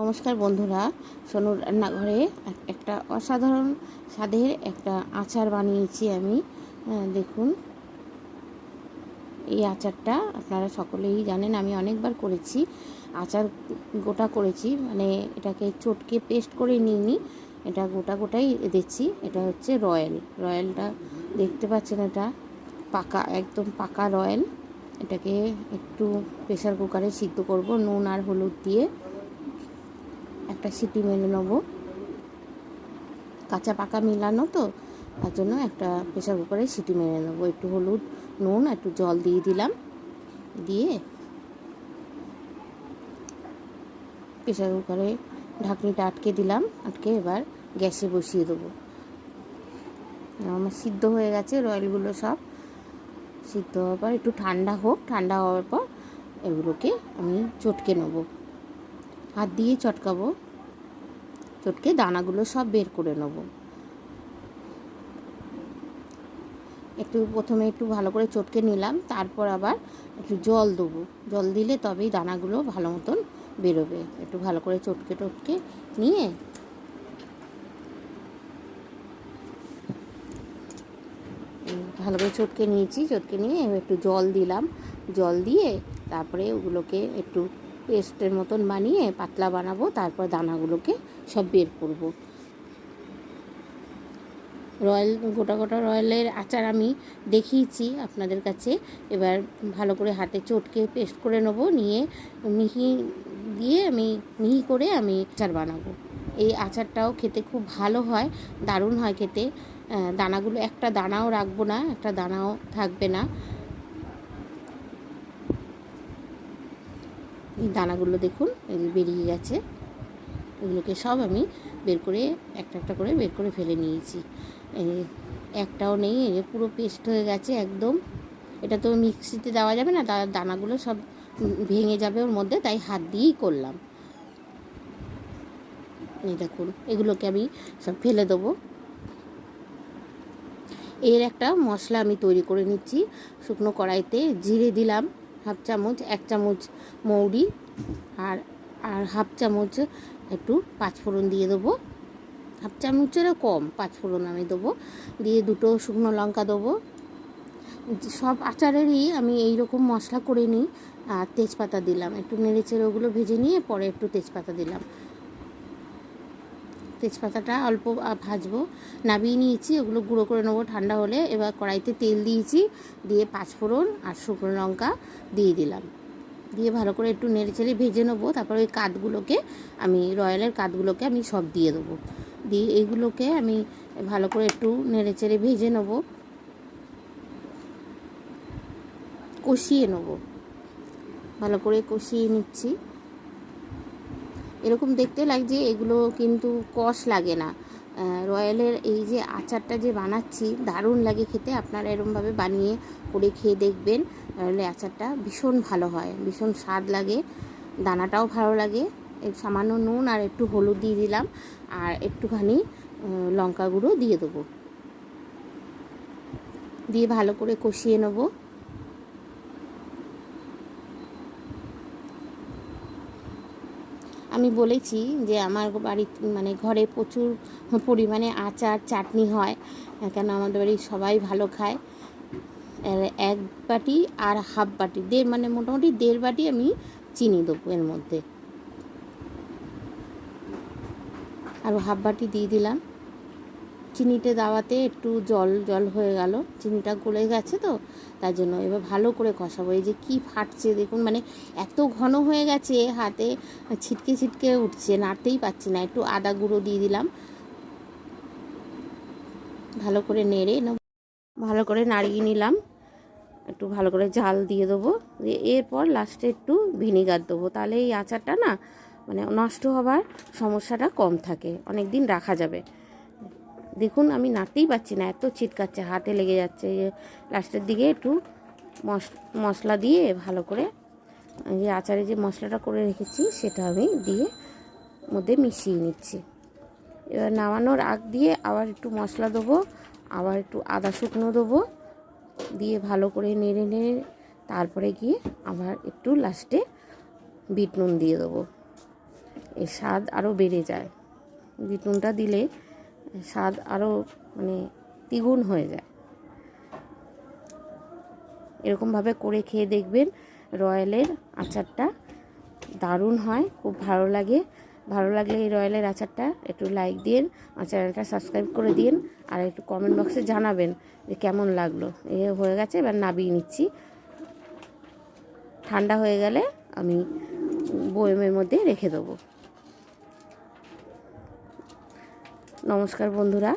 নমস্কার বন্ধুরা, সোনুর রান্নাঘরে একটা অসাধারণ স্বাদের একটা আচার বানিয়েছি আমি। দেখুন, এই আচারটা আপনারা সকলেই জানেন, আমি অনেকবার করেছি। আচার গোটা করেছি, মানে এটাকে চটকে পেস্ট করে নিইনি, এটা গোটা গোটাই দিচ্ছি। এটা হচ্ছে রয়্যালটা দেখতে পাচ্ছেন, এটা পাকা, একদম পাকা রয়্যাল। এটাকে একটু প্রেসার কুকারে সিদ্ধ করব নুন আর হলুদ দিয়ে। একটা সিটি মেরে নেবো, কাঁচা পাকা মিলানো তো, তার জন্য একটা প্রেসার কুকারে সিটি মেরে নেবো। একটু হলুদ, নুন, একটু জল দিয়ে দিলাম, দিয়ে প্রেসার কুকারে ঢাকনিটা আটকে দিলাম। আটকে এবার গ্যাসে বসিয়ে দেবো। আমার সিদ্ধ হয়ে গেছে, রয়্যালগুলো সব সিদ্ধ হওয়ার পর একটু ঠান্ডা হোক, ঠান্ডা হওয়ার পর এগুলোকে আমি চটকে নেব, হাত দিয়ে চটকাবো। চটকে দানাগুলো সব বের করে নেব। একটু প্রথমে একটু ভালো করে চটকে নিলাম, তারপর আবার একটু জল দেবো। জল দিলে তবেই দানাগুলো ভালো মতন বেরোবে। একটু ভালো করে চটকে নিয়ে ভালো করে চটকে নিয়েছি। চটকে নিয়ে একটু জল দিলাম, জল দিয়ে তারপরে ওগুলোকে একটু পেস্টের মতন বানিয়ে পাতলা বানাবো। তারপর দানাগুলোকে সব বের করব। রয়্যাল, গোটা গোটা রয়্যালের আচার আমি দেখিয়েছি আপনাদের কাছে। এবার ভালো করে হাতে চটকে পেস্ট করে নেবো, নিয়ে মিহি করে আমি আচার বানাবো। এই আচারটাও খেতে খুব ভালো হয়, দারুণ হয় খেতে। দানাগুলো একটা দানাও রাখবো না, একটা দানাও থাকবে না। এই দানাগুলো দেখুন বেরিয়ে গেছে, এগুলোকে সব আমি বের করে একটা একটা করে বের করে ফেলে নিয়েছি। একটাও নেই, পুরো পেস্ট হয়ে গেছে একদম। এটা তো মিক্সিতে দেওয়া যাবে না, তার দানাগুলো সব ভেঙে যাবে ওর মধ্যে, তাই হাত দিয়েই করলাম। এই দেখুন, এগুলোকে আমি সব ফেলে দেবো। এর একটা মশলা আমি তৈরি করে নিচ্ছি। শুকনো কড়াইতে জিরে দিলাম হাফ চামচ, 1 চামচ মৌরি, আর হাফ চামচ একটু পাঁচফোড়ন দিয়ে দেবো। হাফ চামচেরও কম পাঁচফোড়ন আমি দেবো। দিয়ে 2টো শুকনো লঙ্কা দেবো। সব আচারেরই আমি এই রকম মশলা করে নিই। আর তেজপাতা দিলাম, একটু নেড়েচেড়ে ওগুলো ভেজে নিয়ে পরে একটু তেজপাতা দিলাম। তেজপাতাটা অল্প ভাজবো। নামিয়ে নিয়েছি, ওগুলো গুঁড়ো করে নেবো ঠান্ডা হলে। এবার কড়াইতে তেল দিয়েছি, দিয়ে পাঁচফোড়ন আর শুকনো লঙ্কা দিয়ে দিলাম। দিয়ে ভালো করে একটু নেড়েচেড়ে ভেজে নেবো। তারপর ওই কাঠগুলোকে রয়্যালের কাঠগুলোকে আমি সব দিয়ে দেবো। দিয়ে এইগুলোকে আমি ভালো করে একটু নেড়েচেড়ে ভেজে নেবো, কষিয়ে নেবো। ভালো করে কষিয়ে নিচ্ছি। এরকম দেখতে লাগছে, এগুলো কিন্তু কষ লাগে না। রয়্যালের এই যে আচারটা যে বানাচ্ছি, দারুণ লাগে খেতে। আপনারা এরকমভাবে বানিয়ে করে খেয়ে দেখবেন। রয়্যালের আচারটা ভীষণ ভালো হয়, ভীষণ স্বাদ লাগে, দানাটাও ভালো লাগে। সামান্য নুন আর একটু হলুদ দিয়ে দিলাম, আর একটুখানি লঙ্কা গুঁড়ো দিয়ে দেবো। দিয়ে ভালো করে কষিয়ে নেবো। আমি বলেছি যে আমার বাড়ির মানে ঘরে প্রচুর পরিমাণে আচার চাটনি হয়, কেন আমাদের বাড়ির সবাই ভালো খায়। 1 বাটি আর হাফ বাটি, মানে মোটামুটি 1.5 বাটি আমি চিনি দেবো এর মধ্যে। আর হাফ বাটি দিয়ে দিলাম। চিনিটা দেওয়াতে একটু জল জল হয়ে গেল, চিনিটা গলে গেছে তো, তার জন্য। এবার ভালো করে কষাবো। এই যে কি ফাটছে দেখুন, মানে এত ঘন হয়ে গেছে, হাতে ছিটকে ছিটকে উঠছে, নাড়তেই পারছি না। একটু আদা গুঁড়ো দিয়ে দিলাম, ভালো করে নেড়ে ভালো করে নাড়িয়ে নিলাম। একটু ভালো করে ঝাল দিয়ে দেবো। এরপর লাস্টে একটু ভিনিগার দেবো, তাহলে এই আচারটা না মানে নষ্ট হবার সমস্যাটা কম থাকে, অনেক দিন রাখা যাবে। দেখুন, আমি নাড়তেই পারছি না, এত ছিটকাচ্ছে, হাতে লেগে যাচ্ছে। লাস্টের দিকে একটু মশলা দিয়ে ভালো করে, যে আচারে যে মশলাটা করে রেখেছি সেটা আমি দিয়ে মধ্যে মিশিয়ে নিচ্ছি। এবার নামানোর আগ দিয়ে আবার একটু মশলা দেবো, আবার একটু আদা শুকনো দেবো, দিয়ে ভালো করে নেড়ে নেড়ে তারপরে গিয়ে আবার একটু লাস্টে বিট নুন দিয়ে দেবো। এর স্বাদ আরও বেড়ে যায়। বিট নুনটা দিলে স্বাদ আরও মানে দ্বিগুণ হয়ে যায়। এরকমভাবে করে খেয়ে দেখবেন, রয়্যালের আচারটা দারুণ হয়, খুব ভালো লাগে। ভালো লাগলে এই রয়্যালের আচারটা একটু লাইক দিন, আর চ্যানেলটা সাবস্ক্রাইব করে দিন, আর একটু কমেন্ট বক্সে জানাবেন যে কেমন লাগলো। এ হয়ে গেছে, এবার নাবিয়ে নিচ্ছি। ঠান্ডা হয়ে গেলে আমি বয়মের মধ্যে রেখে দেবো। নমস্কার বন্ধুরা।